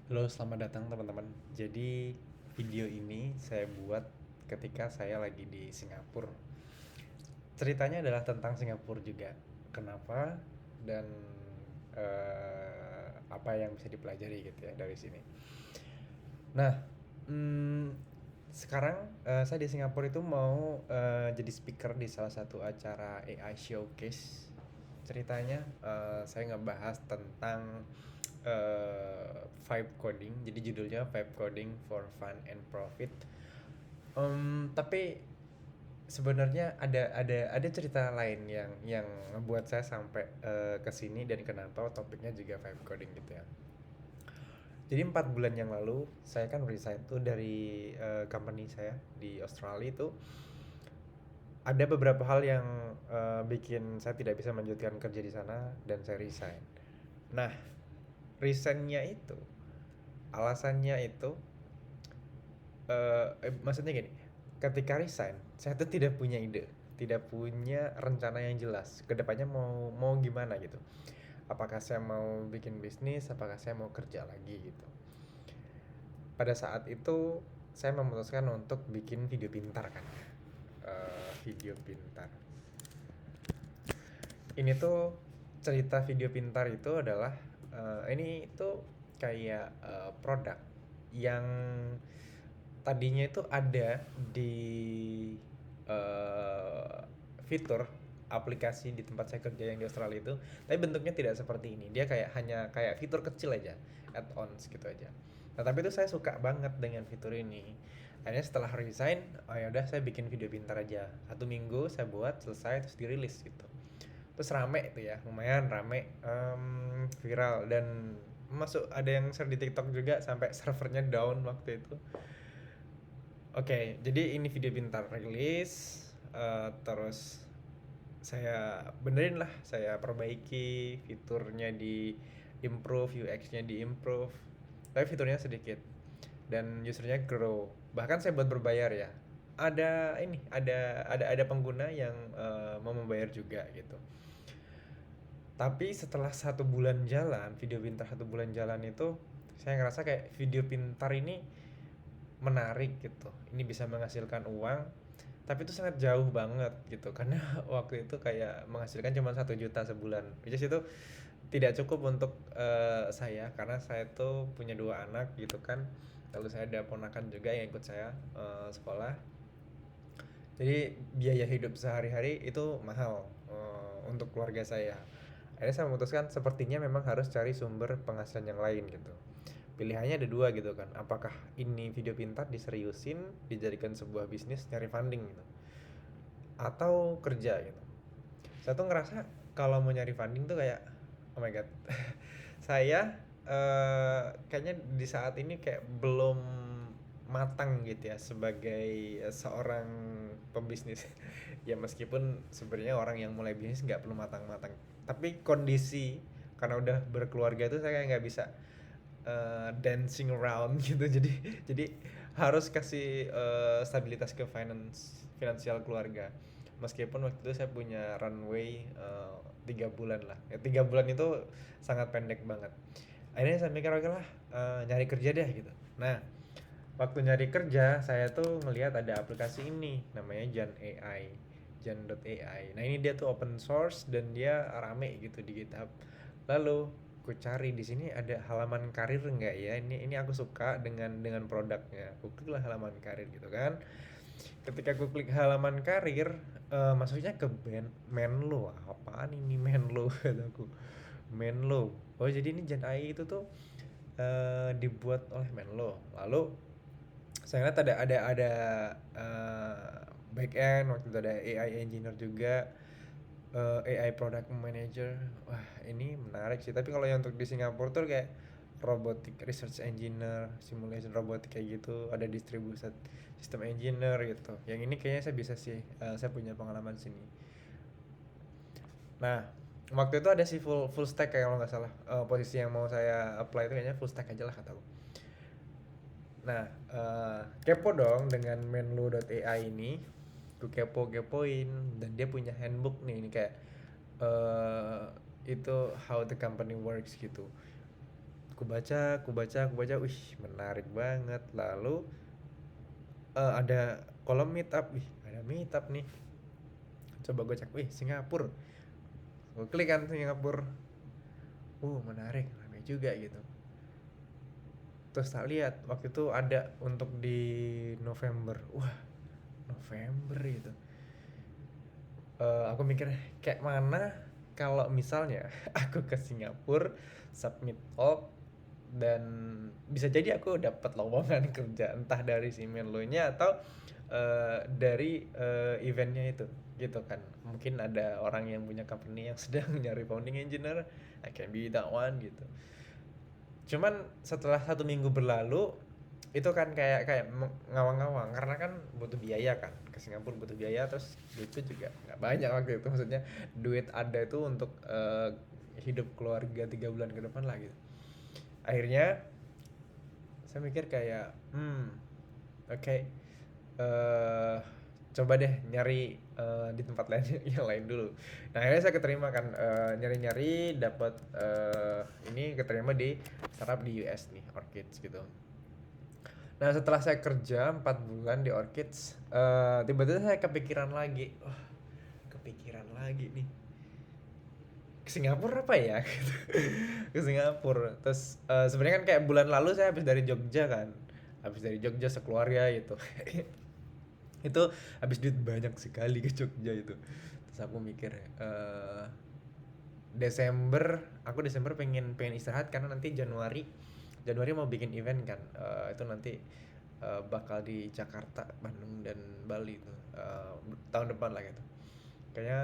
Halo, selamat datang teman-teman. Jadi video ini saya buat ketika saya lagi di Singapura. Ceritanya adalah tentang Singapura juga. Kenapa dan apa yang bisa dipelajari gitu ya dari sini. Nah, hmm, sekarang saya di Singapura itu mau jadi speaker di salah satu acara AI showcase. Ceritanya saya ngebahas tentang vibe coding. Jadi judulnya vibe coding for fun and profit. Tapi sebenarnya ada cerita lain yang ngebuat saya sampai ke sini dan kenapa topiknya juga vibe coding gitu ya. Jadi 4 bulan yang lalu saya kan resign tuh dari company saya di Australia itu. Ada beberapa hal yang bikin saya tidak bisa melanjutkan kerja di sana dan saya resign. Nah, resignnya itu alasannya itu maksudnya gini, ketika resign saya tuh tidak punya ide, tidak punya rencana yang jelas kedepannya mau mau gimana gitu. Apakah saya mau bikin bisnis, apakah saya mau kerja lagi gitu. Pada saat itu saya memutuskan untuk bikin video pintar kan. Video pintar ini tuh, cerita video pintar itu adalah ini itu kayak produk yang tadinya itu ada di eh, fitur aplikasi di tempat saya kerja yang di Australia itu, tapi bentuknya tidak seperti ini. Dia kayak hanya kayak fitur kecil aja, add-ons gitu aja. Nah, tapi itu saya suka banget dengan fitur ini. Akhirnya setelah resign, oh ya udah saya bikin video pintar aja. 1 minggu saya buat, selesai, terus dirilis gitu. Terus rame itu ya, lumayan rame, viral dan masuk, ada yang share di TikTok juga sampai servernya down waktu itu. Oke, jadi ini video pintar rilis, terus saya benerin lah, saya perbaiki fiturnya, di improve, UX-nya di improve, tapi fiturnya sedikit dan usernya grow. Bahkan saya buat berbayar ya. Ada ini, ada pengguna yang mau membayar juga gitu. Tapi setelah 1 bulan jalan, video pintar 1 bulan jalan itu, saya ngerasa kayak video pintar ini menarik gitu. Ini bisa menghasilkan uang, tapi itu sangat jauh banget gitu. Karena waktu itu kayak menghasilkan cuma 1 juta sebulan. Which is itu tidak cukup untuk saya, karena saya tuh punya 2 anak gitu kan. Lalu saya ada ponakan juga yang ikut saya sekolah. Jadi biaya hidup sehari-hari itu mahal untuk keluarga saya. Akhirnya saya memutuskan sepertinya memang harus cari sumber penghasilan yang lain gitu. Pilihannya ada dua gitu kan. Apakah ini video pintar diseriusin, dijadikan sebuah bisnis, nyari funding gitu, atau kerja gitu. Saya tuh ngerasa kalau mau nyari funding tuh kayak, oh my god, saya kayaknya di saat ini kayak belum matang gitu ya sebagai seorang pembisnis. Ya meskipun sebenarnya orang yang mulai bisnis nggak perlu matang-matang, tapi kondisi karena udah berkeluarga itu saya kayak nggak bisa dancing around gitu. Jadi harus kasih stabilitas ke finansial keluarga. Meskipun waktu itu saya punya runway 3 bulan lah ya, 3 bulan itu sangat pendek banget. Akhirnya saya mikir oke lah, nyari kerja deh gitu. Nah, waktu nyari kerja saya tuh ngelihat ada aplikasi ini namanya Jan AI, Jan.ai. Nah, ini dia tuh open source dan dia rame gitu di GitHub. Lalu aku cari di sini ada halaman karir nggak ya, ini aku suka dengan produknya. Aku klik lah halaman karir gitu kan. Ketika aku klik halaman karir, masuknya ke band Menlo. Apaan ini Menlo? Kataku, Menlo. Oh, jadi ini Jan AI itu tuh dibuat oleh Menlo. Lalu saya lihat ada back end, waktu itu ada AI engineer juga, AI product manager. Wah, ini menarik sih. Tapi kalau yang untuk di Singapura tuh kayak robotic research engineer, simulation robotic kayak gitu, ada distributed system engineer gitu. Yang ini kayaknya saya bisa sih, saya punya pengalaman sini. Nah, waktu itu ada si full full stack kayak kalau nggak salah, posisi yang mau saya apply itu kayaknya full stack aja lah kataku. Nah, kepo dong dengan menlu.ai ini. Gue kepoin dan dia punya handbook nih, ini kayak itu how the company works gitu. Aku baca, wih menarik banget. Lalu ada kolom meetup, wih ada meetup nih. Coba gue cek, wih Singapura. Gue klik kan Singapura, menarik, ramai juga gitu. Terus tak lihat waktu itu ada untuk di November, wah November itu. Aku mikir kayak mana kalau misalnya aku ke Singapura submit all dan bisa jadi aku dapat lowongan kerja entah dari si Menlo-nya atau dari eventnya itu gitu kan. Mungkin ada orang yang punya company yang sedang nyari founding engineer, I can be that one gitu. Cuman setelah 1 minggu berlalu itu kan kayak kayak ngawang-ngawang karena kan butuh biaya kan, ke Singapura butuh biaya, terus duitku juga nggak banyak waktu itu, maksudnya duit ada itu untuk hidup keluarga 3 bulan ke depan lah gitu. Akhirnya saya mikir kayak oke, eh coba deh nyari di tempat lain yang lain dulu. Nah akhirnya saya keterima kan, nyari-nyari dapat ini keterima di startup di US nih, Orchids gitu. Nah setelah saya kerja 4 bulan di Orchids, tiba-tiba saya kepikiran lagi, kepikiran lagi nih, ke Singapura apa ya gitu. Ke Singapura. Terus sebenarnya kan kayak bulan lalu saya habis dari Jogja kan, habis dari Jogja sekeluarga gitu. Itu habis duit banyak sekali ke Jogja itu. Terus aku mikir Desember, aku Desember pengen istirahat karena nanti Januari mau bikin event kan. Itu nanti bakal di Jakarta, Bandung dan Bali itu tahun depan lah gitu. Kayaknya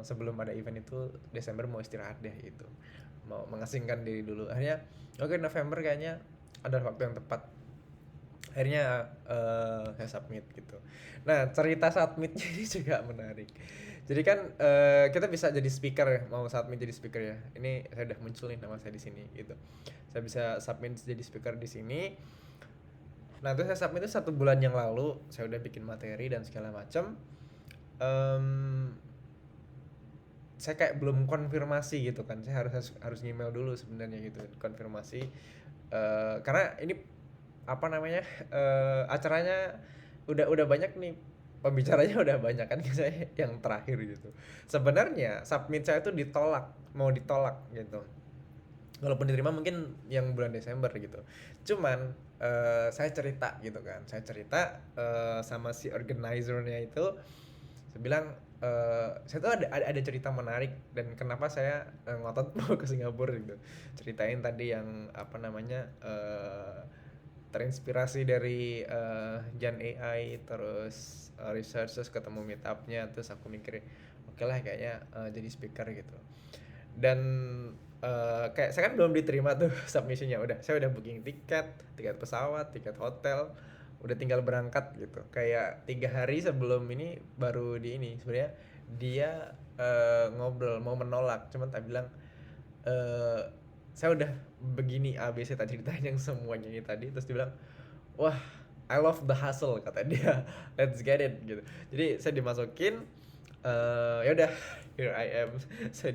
sebelum ada event itu Desember mau istirahat deh itu, mau mengasingkan diri dulu. Akhirnya oke, November kayaknya adalah waktu yang tepat. Akhirnya saya submit gitu. Nah cerita submitnya ini juga menarik. Jadi kan kita bisa jadi speaker ya, mau submit jadi speaker ya. Ini saya udah muncul nih nama saya di sini gitu. Saya bisa submit jadi speaker di sini. Nah itu saya submit itu 1 bulan yang lalu. Saya udah bikin materi dan segala macam. Saya kayak belum konfirmasi gitu kan. Saya harus email dulu sebenarnya gitu, konfirmasi. Karena ini apa namanya, acaranya udah banyak nih, pembicaranya udah banyak kan. Saya yang terakhir gitu. Sebenarnya submit saya tuh mau ditolak gitu. Walaupun diterima mungkin yang bulan Desember gitu. Cuman saya cerita gitu kan. Saya cerita sama si organizer-nya itu. Saya bilang saya tuh ada cerita menarik dan kenapa saya ngotot mau ke Singapura gitu. Ceritain tadi yang apa namanya, terinspirasi dari Gen AI, terus research, terus ketemu meetupnya, terus aku mikir oke lah kayaknya jadi speaker gitu. Dan kayak saya kan belum diterima tuh submissionnya, saya udah booking tiket pesawat, tiket hotel, udah tinggal berangkat gitu. Kayak 3 hari sebelum ini baru di ini sebenarnya dia ngobrol mau menolak, cuman tak bilang saya udah begini ABC tadi ceritain yang semuanya ini tadi. Terus dia bilang wah I love the hustle kata dia, let's get it gitu. Jadi saya dimasukin, ya udah here I am. Saya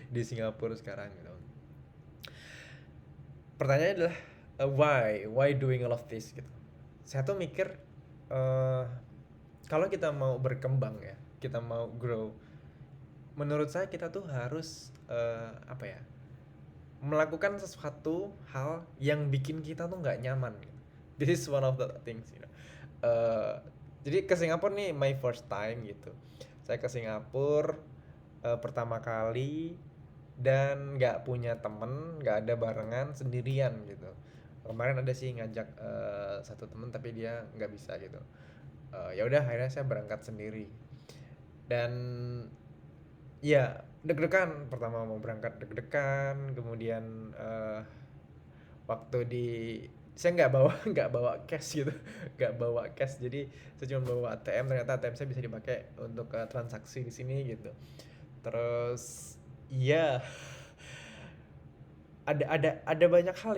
di Singapura sekarang gitu. Pertanyaannya adalah why doing all of this gitu. Saya tuh mikir kalau kita mau berkembang ya, kita mau grow, menurut saya kita tuh harus apa ya, melakukan sesuatu hal yang bikin kita tuh nggak nyaman gitu. This is one of the things, you know. Jadi ke Singapura nih my first time gitu. Saya ke Singapura pertama kali dan nggak punya temen, nggak ada barengan, sendirian gitu. Kemarin ada sih ngajak satu temen tapi dia nggak bisa gitu. Ya udah akhirnya saya berangkat sendiri. Dan ya deg-degan, pertama mau berangkat deg-degan, kemudian waktu saya nggak bawa cash gitu. Nggak bawa cash, jadi saya cuma bawa ATM. Ternyata ATM saya bisa dipakai untuk transaksi di sini gitu. Terus ya ada banyak hal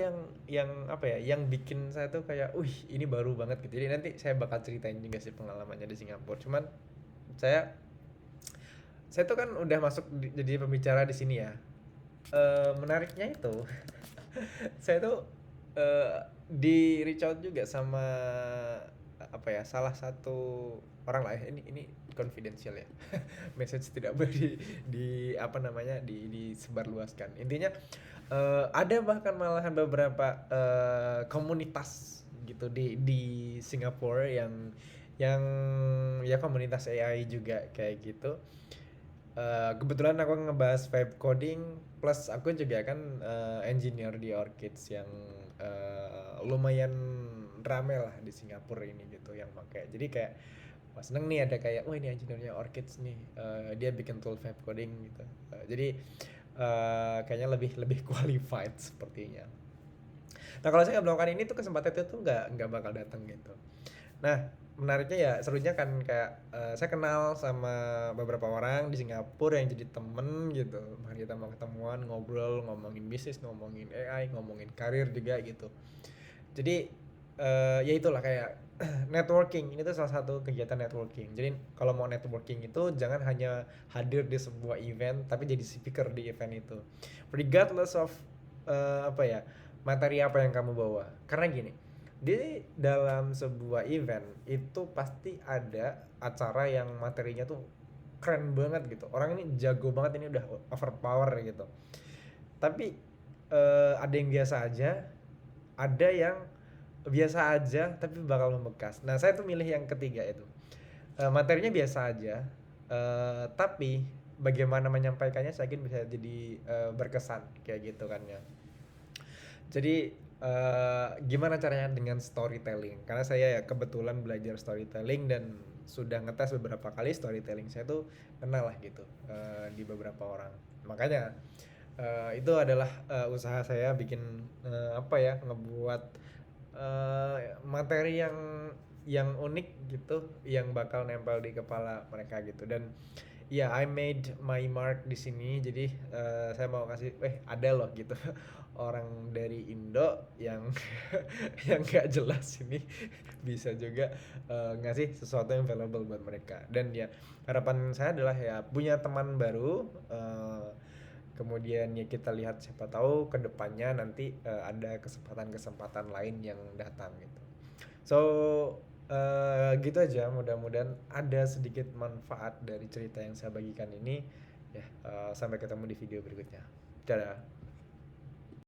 yang apa ya, yang bikin saya tuh kayak ini baru banget gitu. Jadi nanti saya bakal ceritain juga sih pengalamannya di Singapura. Cuman saya tuh kan udah masuk jadi pembicara di sini ya. Menariknya itu Saya tuh di reach out juga sama apa ya, salah satu orang lah ya, ini confidential ya. Message tidak boleh di apa namanya, disebarluaskan. Intinya ada bahkan malahan beberapa komunitas gitu di Singapura yang ya komunitas AI juga kayak gitu. Kebetulan aku ngebahas vibe coding, plus aku juga kan engineer di Orchids yang lumayan rame lah di Singapura ini gitu yang pakai. Jadi kayak wah seneng nih ada kayak wah ini engineernya Orchids nih, dia bikin tool vibe coding gitu. Jadi kayaknya lebih lebih qualified sepertinya. Nah kalau saya nggak melakukan ini tuh kesempatan itu tuh nggak bakal datang gitu. Nah, menariknya ya serunya kan kayak saya kenal sama beberapa orang di Singapura yang jadi temen gitu. Bahkan kita mau ketemuan, ngobrol, ngomongin bisnis, ngomongin AI, ngomongin karir juga gitu. Jadi ya itulah kayak networking. Ini tuh salah satu kegiatan networking. Jadi kalau mau networking itu jangan hanya hadir di sebuah event, tapi jadi speaker di event itu. Regardless of apa ya, materi apa yang kamu bawa. Karena gini, di dalam sebuah event itu pasti ada acara yang materinya tuh keren banget gitu. Orang ini jago banget, ini udah overpower gitu. Tapi ada yang biasa aja, ada yang biasa aja tapi bakal membekas. Nah, saya tuh milih yang ketiga itu. Materinya biasa aja, tapi bagaimana menyampaikannya saya yakin bisa jadi berkesan kayak gitu kan ya. Jadi gimana caranya dengan storytelling? Karena saya ya kebetulan belajar storytelling dan sudah ngetes beberapa kali storytelling saya tuh kenal lah gitu di beberapa orang. Makanya itu adalah usaha saya bikin apa ya, ngebuat materi yang unik gitu, yang bakal nempel di kepala mereka gitu. Dan ya I made my mark di sini. Jadi saya mau kasih ada loh gitu orang dari Indo yang yang gak jelas ini bisa juga ngasih sesuatu yang valuable buat mereka. Dan ya harapan saya adalah ya punya teman baru, kemudian ya kita lihat siapa tahu kedepannya nanti ada kesempatan-kesempatan lain yang datang gitu. So gitu aja, mudah-mudahan ada sedikit manfaat dari cerita yang saya bagikan ini ya. Sampai ketemu di video berikutnya. Dadah.